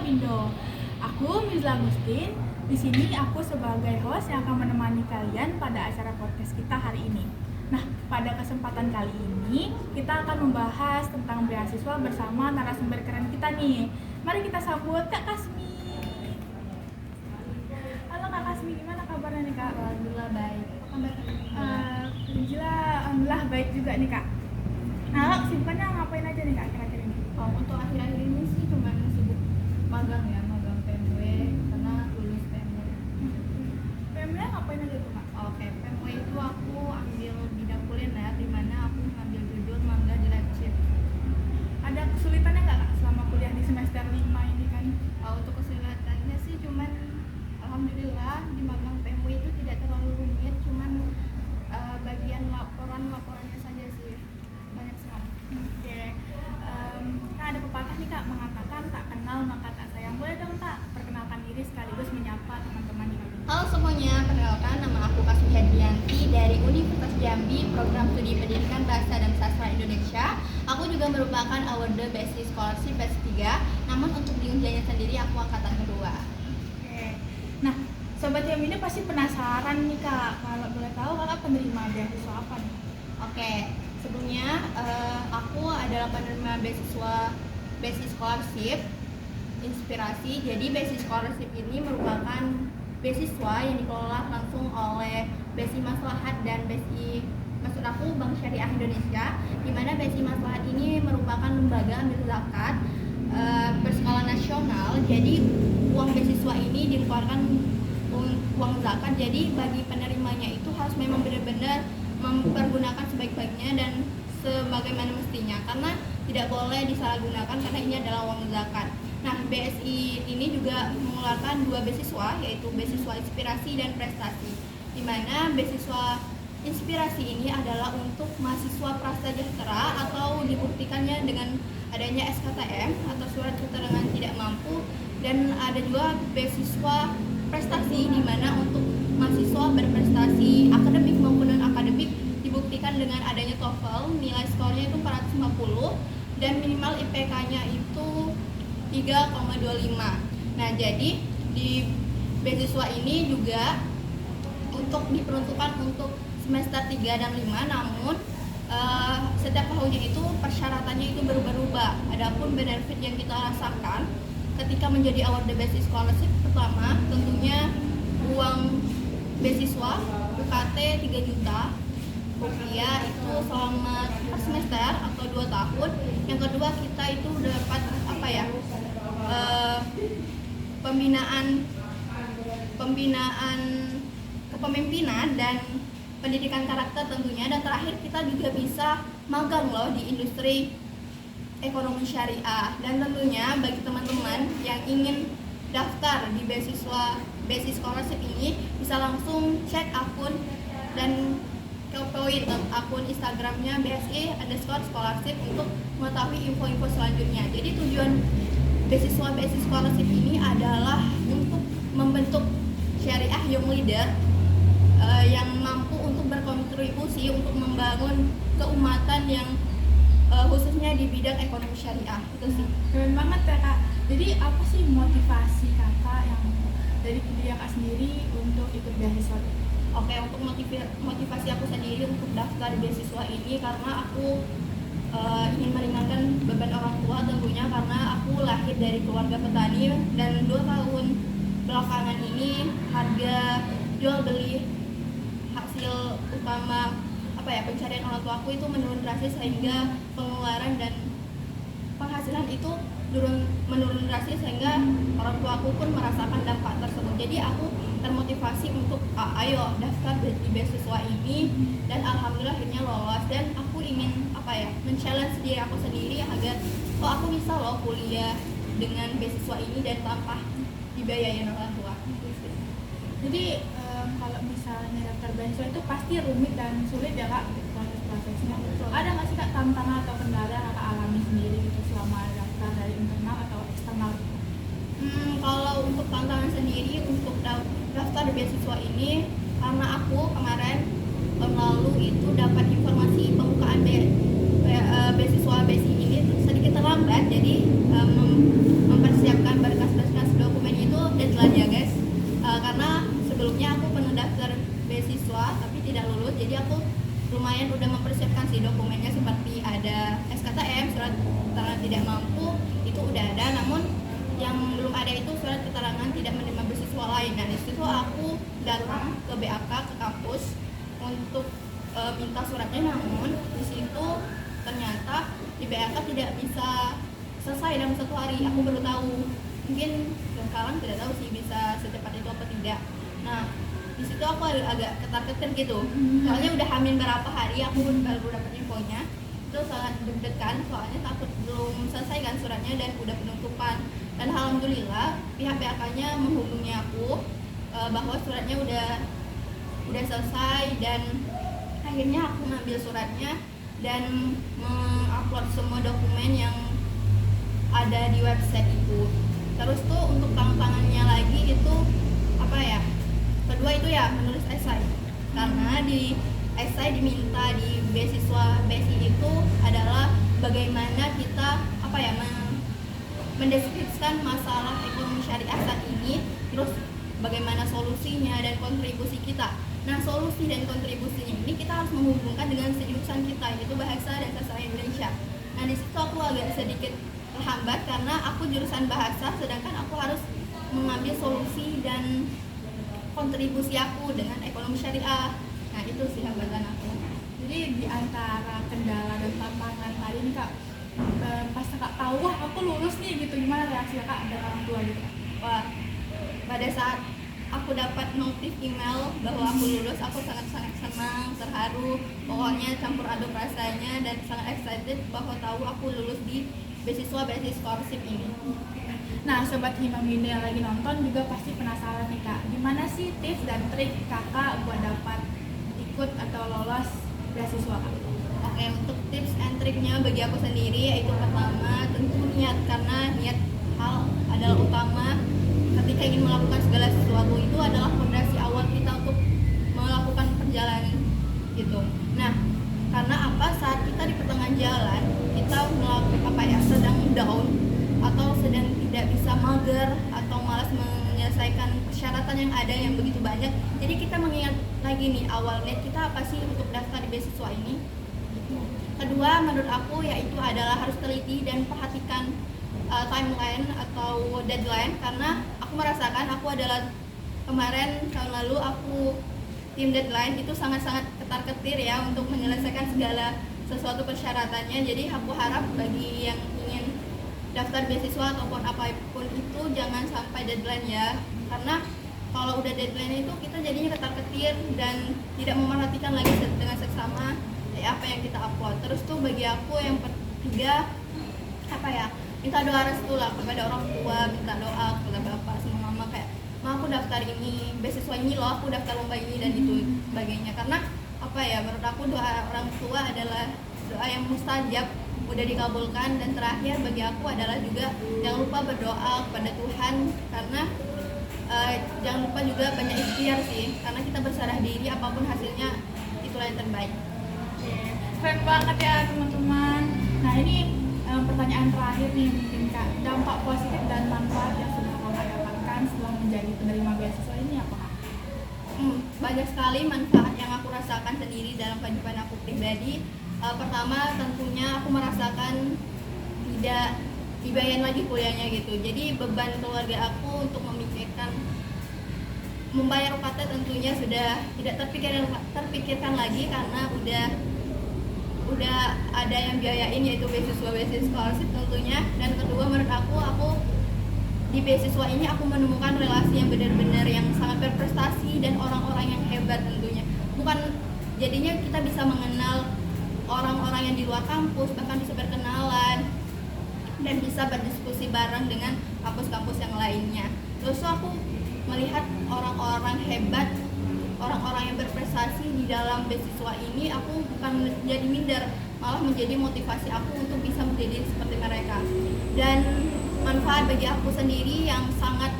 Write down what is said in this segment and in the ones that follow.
Indo. Aku Mizla Agustin. Di sini aku sebagai host yang akan menemani kalian pada acara podcast kita hari ini. Nah, pada kesempatan kali ini kita akan membahas tentang beasiswa bersama narasumber keren kita nih. Mari kita sambut Kak Kasmi. Halo Kak Kasmi, gimana kabarnya nih Kak? Alhamdulillah baik. Apa kabar? Alhamdulillah baik juga nih Kak. Nah, kesibukannya ngapain aja nih Kak kira-kira ini? Untuk akhir-akhir ini sih cuma sibuk magang PMW karena lulus PMW. PMW ngapain aja tuh Kak? Oke, PMW itu aku ambil bidang kuliner di mana aku ngambil judul mangga di Leipzig. Ada kesulitannya nggak Kak selama kuliah di semester 5 ini kan? Untuk kesulitannya sih cuman alhamdulillah di magang PMW itu tidak terlalu rumit, cuman bagian laporannya saja sih banyak sekali. Oke. Nah ada pepatah nih Kak mengatakan tak kenal maka tak sayang. Boleh dong Kak perkenalkan diri sekaligus menyapa teman-teman di kampus. Halo semuanya, perkenalkan nama aku Kasmi Hedrianti dari Universitas Jambi, Program Studi Pendidikan Bahasa dan Sastra Indonesia. Aku juga merupakan award Basic Scholarship batch 3, namun untuk di ujiannya sendiri aku angkatan kedua. Oke. Nah, Sobat Yam ini pasti penasaran nih Kak, kalau boleh tahu Kakak penerima beasiswa apa nih? Oke, sebelumnya aku adalah penerima beasiswa Basic Scholarship Inspirasi. Jadi Basic Scholarship ini merupakan beasiswa yang dikelola langsung oleh BSI Maslahat dan BSI, maksud aku Bank Syariah Indonesia, di mana BSI Maslahat ini merupakan lembaga amil zakat berskala nasional. Jadi uang beasiswa ini dikeluarkan uang zakat, jadi bagi penerimanya itu harus memang benar-benar mempergunakan sebaik-baiknya dan sebagaimana mestinya, karena tidak boleh disalahgunakan karena ini adalah uang zakat. Nah, BSI ini juga mengeluarkan 2 beasiswa, yaitu beasiswa inspirasi dan prestasi, di mana beasiswa inspirasi ini adalah untuk mahasiswa prasejahtera atau dibuktikannya dengan adanya SKTM atau surat keterangan tidak mampu, dan ada juga beasiswa prestasi di mana untuk mahasiswa berprestasi akademik maupun non akademik dibuktikan dengan adanya TOEFL, nilai skornya itu 450 dan minimal IPK-nya itu 3,25. Nah, jadi di beasiswa ini juga diperuntukkan untuk semester 3 dan 5, namun setiap tahunnya itu persyaratannya itu berubah-ubah. Adapun benefit yang kita rasakan ketika menjadi award Basic Scholarship, pertama tentunya uang beasiswa UKT 3 juta rupiah itu selama per semester atau 2 tahun. Yang kedua, kita itu dapat pembinaan kepemimpinan dan pendidikan karakter tentunya. Dan terakhir, kita juga bisa magang loh di industri ekonomi syariah. Dan tentunya bagi teman-teman yang ingin daftar di beasiswa Basic Scholarship ini bisa langsung cek akun dan kepoin akun Instagramnya BSI_scholarship untuk mengetahui info-info selanjutnya. Jadi tujuan beasiswa Basic Scholarship ini adalah untuk membentuk syariah young leader yang mampu untuk berkontribusi untuk membangun keumatan yang khususnya di bidang ekonomi syariah. Itu sih. Keren banget ya Kak. Jadi apa sih motivasi Kakak yang dari diri Kakak sendiri untuk ikut beasiswa? Oke, untuk motivasi aku sendiri untuk daftar beasiswa ini karena aku ingin meringankan beban orang tua tentunya, karena aku lahir dari keluarga petani dan 2 tahun belakangan ini harga jual beli hasil utama pencarian orang tua aku itu menurun drastis, sehingga pengeluaran dan penghasilan itu menurun drastis, sehingga orang tua aku pun merasakan dampak tersebut. Jadi aku termotivasi untuk ayo daftar di beasiswa ini, dan alhamdulillah akhirnya lolos. Dan aku ingin men-challenge diri aku sendiri agar aku bisa loh kuliah dengan beasiswa ini dan tanpa dibiayain orang tua. Jadi kalau misalnya daftar beasiswa itu pasti rumit dan sulit ya Kak proses-prosesnya. Ada nggak sih Kak tantangan atau kendala yang Kakak alami sendiri gitu selama daftar dari internal atau eksternal? Kalau untuk tantangan sendiri untuk daftar beasiswa ini, karena aku kemarin tahun lalu itu dapat informasi pembukaan beasiswa BSI ini sedikit terlambat, jadi mempersiapkan berkas kebetulan ya guys, karena sebelumnya aku pernah daftar beasiswa tapi tidak lulus, jadi aku lumayan udah mempersiapkan sih dokumennya, seperti ada SKTM, surat keterangan tidak mampu, itu udah ada. Namun yang belum ada itu surat keterangan tidak menerima beasiswa lain. Nah di situ aku datang ke BAK, ke kampus untuk minta suratnya, namun di situ ternyata di BAK tidak bisa selesai dalam 1 hari. Aku baru tahu, mungkin sekarang tidak tahu sih bisa secepat itu apa tidak. Nah di situ aku agak ketar-ketir gitu, soalnya udah hamil berapa hari aku baru dapat infonya. Itu sangat deg-degan, soalnya takut belum selesai kan suratnya dan udah penutupan. Dan alhamdulillah pihak BAK-nya menghubungi aku bahwa suratnya udah selesai, dan akhirnya aku ngambil suratnya dan mengupload semua dokumen yang ada di website itu. Terus tuh untuk tantangannya lagi itu apa ya? Kedua itu ya menulis esai, karena di esai diminta di beasiswa BSI itu adalah bagaimana kita apa ya mendeskripsikan masalah ekonomi syariah saat ini, terus bagaimana solusinya dan kontribusi kita. Nah solusi dan kontribusinya ini kita harus menghubungkan dengan jurusan kita, yaitu bahasa dan sastra Indonesia. Nah di situ aku agak sedikit terhambat karena aku jurusan bahasa, sedangkan aku harus mengambil solusi dan kontribusi aku dengan ekonomi syariah. Nah itu sih hambatan aku. Jadi di antara kendala dan tantangan tadi nih kak, pas kakak tahu wah aku lulus nih gitu, gimana reaksi kakak dan orang tua gitu? Wah, pada saat aku dapat notif email bahwa aku lulus, aku sangat-sangat senang, terharu, pokoknya campur aduk rasanya, dan sangat excited bahwa tahu aku lulus di beasiswa scholarship ini. Nah, sobat Himamine yang lagi nonton juga pasti penasaran nih kak, gimana sih tips dan trik kakak buat dapat ikut atau lolos beasiswa kak? Oke, untuk tips and triknya bagi aku sendiri, yaitu pertama tentu niat, karena niat hal adalah utama. Ketika ingin melakukan segala sesuatu itu adalah fondasi awal kita untuk melakukan perjalanan gitu. Nah, karena apa, saat kita di pertengahan jalan kita melakukan sedang down atau sedang tidak bisa, mager atau malas menyelesaikan persyaratan yang ada yang begitu banyak, jadi kita mengingat lagi nih awal niat kita apa sih untuk daftar di beasiswa ini. Kedua menurut aku yaitu adalah harus teliti dan perhatikan timeline atau deadline, karena aku merasakan aku adalah kemarin tahun lalu aku tim deadline itu sangat-sangat ketar-ketir ya untuk menyelesaikan segala sesuatu persyaratannya. Jadi aku harap bagi yang ingin daftar beasiswa ataupun apapun itu jangan sampai deadline ya, karena kalau udah deadline itu kita jadinya ketar-ketir dan tidak memperhatikan lagi dengan seksama apa yang kita upload. Terus tuh bagi aku yang ketiga minta doa restu lah kepada orang tua, minta doa kepada bapak sama mama kayak, ma aku daftar ini beasiswa ini loh, aku daftar lomba ini dan itu sebagainya. Karena menurut aku doa orang tua adalah doa yang mustajab, udah dikabulkan. Dan terakhir bagi aku adalah juga jangan lupa berdoa kepada Tuhan, karena jangan lupa juga banyak ikhtiar sih, karena kita berserah diri apapun hasilnya itulah yang terbaik. Keren banget ya teman-teman. Nah ini pertanyaan terakhir nih mungkin kak, dampak positif dan manfaat yang sudah kakak dapatkan setelah menjadi penerima beasiswa ini apa kak? Banyak sekali manfaat yang aku rasakan sendiri dalam kehidupan aku pribadi. Pertama tentunya aku merasakan tidak dibayar lagi kuliahnya gitu. Jadi beban keluarga aku untuk memikirkan membayar UKT tentunya sudah tidak terpikirkan lagi, karena udah ada yang biayain, yaitu beasiswa scholarship tentunya. Dan kedua menurut aku di beasiswa ini aku menemukan relasi yang benar-benar yang sangat berprestasi dan orang-orang yang hebat tentunya. Bukan jadinya kita bisa mengenal orang-orang yang di luar kampus, bahkan bisa berkenalan dan bisa berdiskusi bareng dengan kampus-kampus yang lainnya. Terus aku melihat orang-orang hebat, orang-orang yang berprestasi di dalam beasiswa ini, aku bukan menjadi minder, malah menjadi motivasi aku untuk bisa menjadi seperti mereka. Dan manfaat bagi aku sendiri yang sangat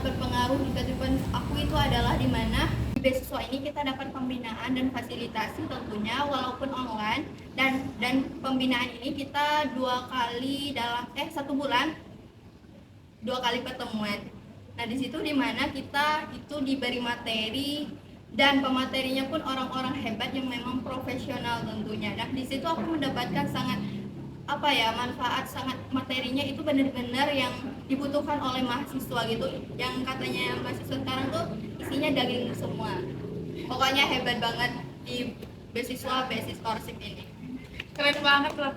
berpengaruh di kehidupan aku itu adalah di mana di beasiswa ini kita dapat pembinaan dan fasilitasi tentunya walaupun online, dan pembinaan ini kita 2 kali dalam 1 bulan 2 kali pertemuan. Nah, di situ dimana kita itu diberi materi dan pematerinya pun orang-orang hebat yang memang profesional tentunya. Nah, di situ aku mendapatkan sangat manfaat, sangat materinya itu benar-benar yang dibutuhkan oleh mahasiswa gitu, yang katanya mahasiswa sekarang tuh isinya daging semua. Pokoknya hebat banget di beasiswa Scholarship ini. Keren banget loh.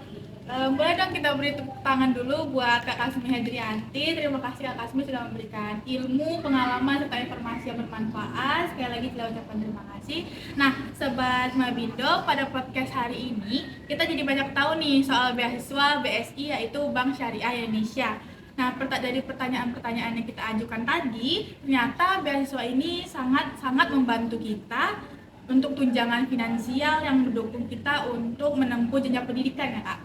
Boleh dong kita beri tepuk tangan dulu buat Kak Kasmi Hedrianti. Terima kasih Kak Kasmi sudah memberikan ilmu, pengalaman, serta informasi yang bermanfaat. Sekali lagi kita ucapkan terima kasih. Nah, Sobat Mabindo, pada podcast hari ini kita jadi banyak tahu nih soal beasiswa BSI, yaitu Bank Syariah Indonesia. Nah, dari pertanyaan-pertanyaan yang kita ajukan tadi, ternyata beasiswa ini sangat membantu kita untuk tunjangan finansial yang mendukung kita untuk menempuh jenjang pendidikan ya Kak.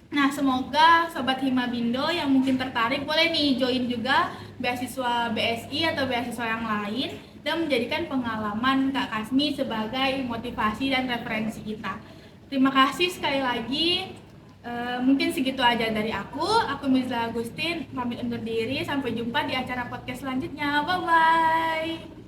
Nah, semoga Sobat Himabindo yang mungkin tertarik boleh nih join juga beasiswa BSI atau beasiswa yang lain dan menjadikan pengalaman Kak Kasmi sebagai motivasi dan referensi kita. Terima kasih sekali lagi. Mungkin segitu aja dari aku. Aku Mizla Agustin, pamit undur diri. Sampai jumpa di acara podcast selanjutnya. Bye-bye.